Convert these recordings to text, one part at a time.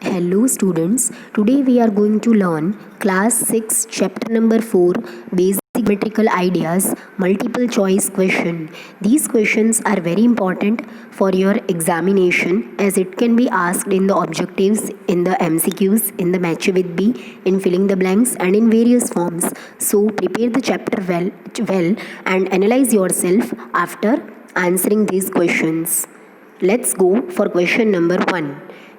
Hello students, today we are going to learn class 6 chapter number 4 basic geometrical ideas multiple choice question. These questions are very important for your examination as it can be asked in the objectives, in the MCQs, in the match with B, in filling the blanks and in various forms. So prepare the chapter well and analyze yourself after answering these questions. Let's go for question number 1.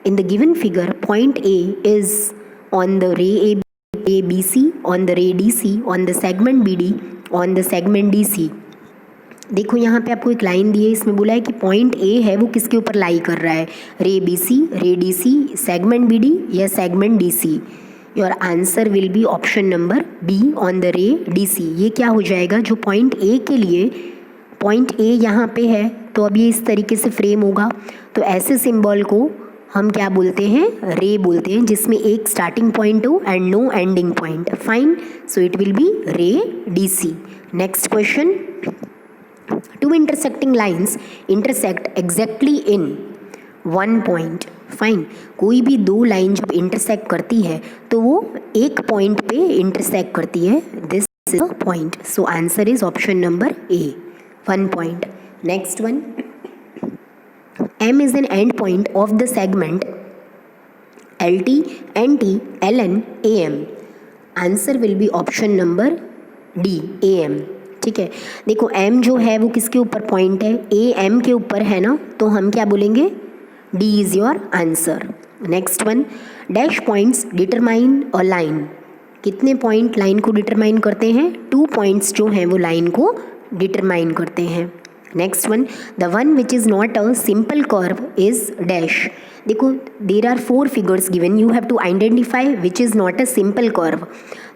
In the given figure, point A is on the ray ABC, on the ray DC, on the segment BD, on the segment DC. देखो यहाँ पे आपको एक line दी है, इसमें बोला है कि पॉइंट ए है वो किसके ऊपर लाई कर रहा है, रे BC, रे DC, सेगमेंट BD या segment DC. Your answer will be option number B on the रे DC. ये क्या हो जाएगा, जो पॉइंट ए के लिए पॉइंट ए यहाँ पे है तो अब ये इस तरीके से फ्रेम होगा. तो ऐसे सिंबल को हम क्या बोलते हैं, रे बोलते हैं, जिसमें एक स्टार्टिंग पॉइंट हो and no ending point. Fine, so it will be ray DC. Next question. Two intersecting lines intersect exactly in one point. Fine, कोई भी दो लाइन जब इंटरसेक्ट करती है तो वो एक पॉइंट पे इंटरसेक्ट करती है. This is a point. So answer is option number A, 1 point. Next one. M is an end point of the segment LT, NT, LN, AM. Answer will be option number D, AM. ठीक है, देखो M जो है वो किसके ऊपर point है, A M के ऊपर है ना, तो हम क्या बोलेंगे, D is your answer. Next one. Dash points determine a line. कितने पॉइंट लाइन को डिटरमाइन करते हैं, 2 points जो हैं वो लाइन को डिटरमाइन करते हैं. Next one. The one which is not a simple curve is dash. देखो there are 4 figures given, you have to identify which is not a simple curve.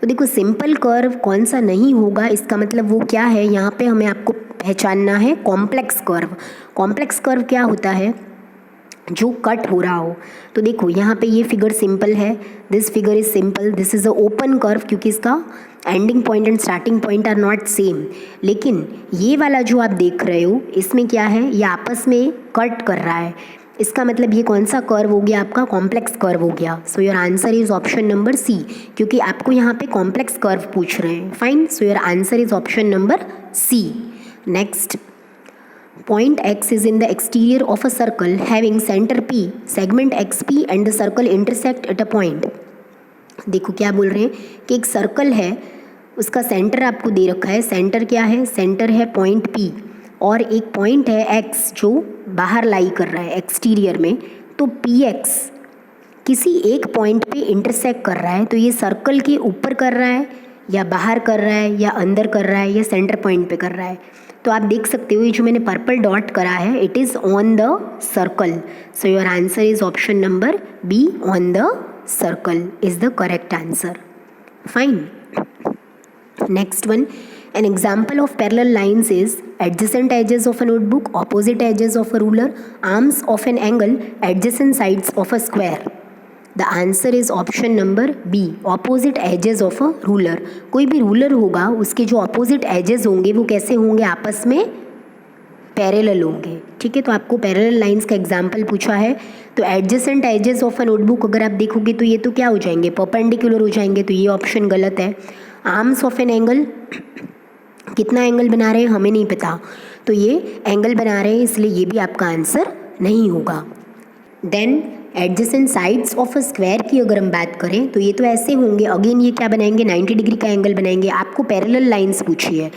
तो देखो सिंपल कर्व कौन सा नहीं होगा, इसका मतलब वो क्या है, यहाँ पे हमें आपको पहचानना है कॉम्प्लेक्स कर्व. कॉम्प्लेक्स कर्व क्या होता है, जो कट हो रहा हो. तो देखो यहाँ पे ये फिगर सिंपल है, this figure is simple, this is a open curve क्योंकि इसका ending point and starting point are not same. लेकिन ये वाला जो आप देख रहे हो इसमें क्या है, ये आपस में कट कर रहा है. इसका मतलब ये कौन सा कर्व हो गया, आपका कॉम्प्लेक्स कर्व हो गया. So your answer is option number C, क्योंकि आपको यहाँ पे कॉम्प्लेक्स कर्व पूछ रहे हैं. Fine, so your answer is option number C. Next. Point X is in the exterior of a circle having center P, segment XP and the circle intersect at a point. देखो क्या बोल रहे हैं कि एक सर्कल है, उसका centre आपको दे रखा है. सेंटर क्या है, सेंटर है पॉइंट P और एक पॉइंट है X जो बाहर लाई कर रहा है एक्सटीरियर में. तो PX किसी एक पॉइंट पे इंटरसेक्ट कर रहा है, तो ये सर्कल के ऊपर कर रहा है या बाहर कर रहा है या अंदर कर रहा है या सेंटर पॉइंट पे कर रहा है. तो आप देख सकते हो ये जो मैंने पर्पल डॉट करा है, it is on the circle. So your answer is option number B, on the circle is the correct answer. Fine. Next one. An example of parallel lines is adjacent edges of a notebook, opposite edges of a ruler, arms of an angle, adjacent sides of a square. The answer is option number B, opposite edges of a ruler. कोई भी ruler होगा उसके जो opposite edges होंगे वो कैसे होंगे, आपस में पैरेलल होंगे. ठीक है, तो आपको पैरेलल लाइंस का एग्जाम्पल पूछा है. तो adjacent edges of a notebook अगर आप देखोगे तो ये तो क्या हो जाएंगे, परपेंडिकुलर हो जाएंगे, तो ये ऑप्शन गलत है. आर्म्स ऑफ एन एंगल, कितना एंगल बना रहे हैं हमें नहीं पता, तो ये एंगल बना रहे हैं इसलिए ये भी आपका आंसर नहीं होगा. Then adjacent sides of a square की अगर हम बात करें तो ये तो ऐसे होंगे, अगेन ये क्या बनाएंगे, 90 डिग्री का एंगल बनाएंगे. आपको पैरेलल लाइंस पूछी है.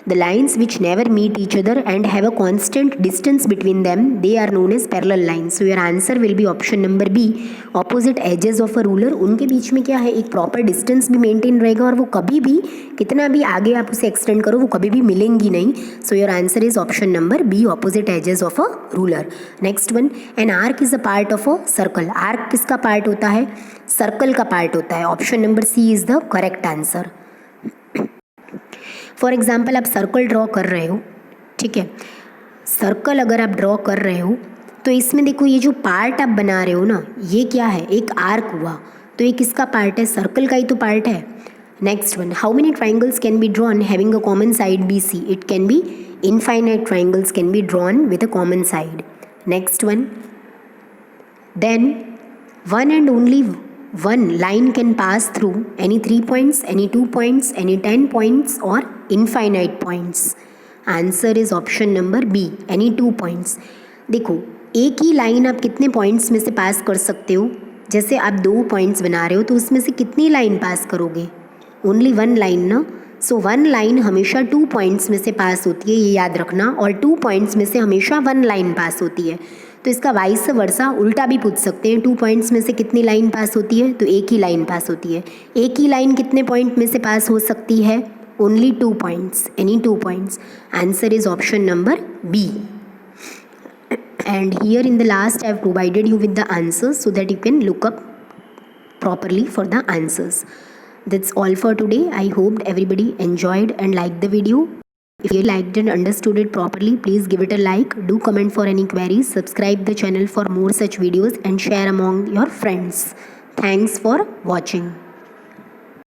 The lines which never meet each other and have a constant distance between them, they are known as parallel lines. So your answer will be option number B, opposite edges of a ruler. उनके बीच में क्या है, एक proper distance भी maintain रहेगा और वो कभी भी कितना भी आगे आप उसे एक्सटेंड करो वो कभी भी मिलेंगी नहीं. So your answer is option number B, opposite edges of a ruler. Next one. An arc is a part of a circle. Arc किसका पार्ट होता है, सर्कल का पार्ट होता है. Option number C is the correct answer. For example आप circle draw कर रहे हो, ठीक है, सर्कल अगर आप ड्रॉ कर रहे हो तो इसमें देखो ये जो पार्ट आप बना रहे हो ना, ये क्या है, एक आर्क हुआ, तो ये किसका पार्ट है, सर्कल का ही तो पार्ट है. Next one. How many triangles can be drawn having a common side BC. It can be infinite triangles can be drawn with a common side. Next one. Then one and only one line can pass through any 3 points, any 2 points, any 10 points or infinite points. Answer is option number B, any 2 points. देखो, एक ही line आप कितने points में से पास कर सकते हो? जैसे आप 2 पॉइंट्स बना रहे हो तो उसमें से कितनी लाइन पास करोगे? ओनली 1 लाइन ना. सो 1 लाइन हमेशा 2 पॉइंट्स में से पास होती है, ये याद रखना. और 2 पॉइंट्स में से हमेशा 1 लाइन पास होती है. तो इसका वाइस वर्सा उल्टा भी पूछ सकते हैं. 2 पॉइंट्स में से कितनी लाइन पास होती है? तो एक ही लाइन पास होती है. एक ही लाइन कितने पॉइंट में से पास हो सकती है? Only 2 points, any 2 points. Answer is option number B. And here in the last I have provided you with the answers so that you can look up properly for the answers. That's all for today. I hope everybody enjoyed and liked the video. If you liked and understood it properly, please give it a like. Do comment for any queries. Subscribe the channel for more such videos and share among your friends. Thanks for watching.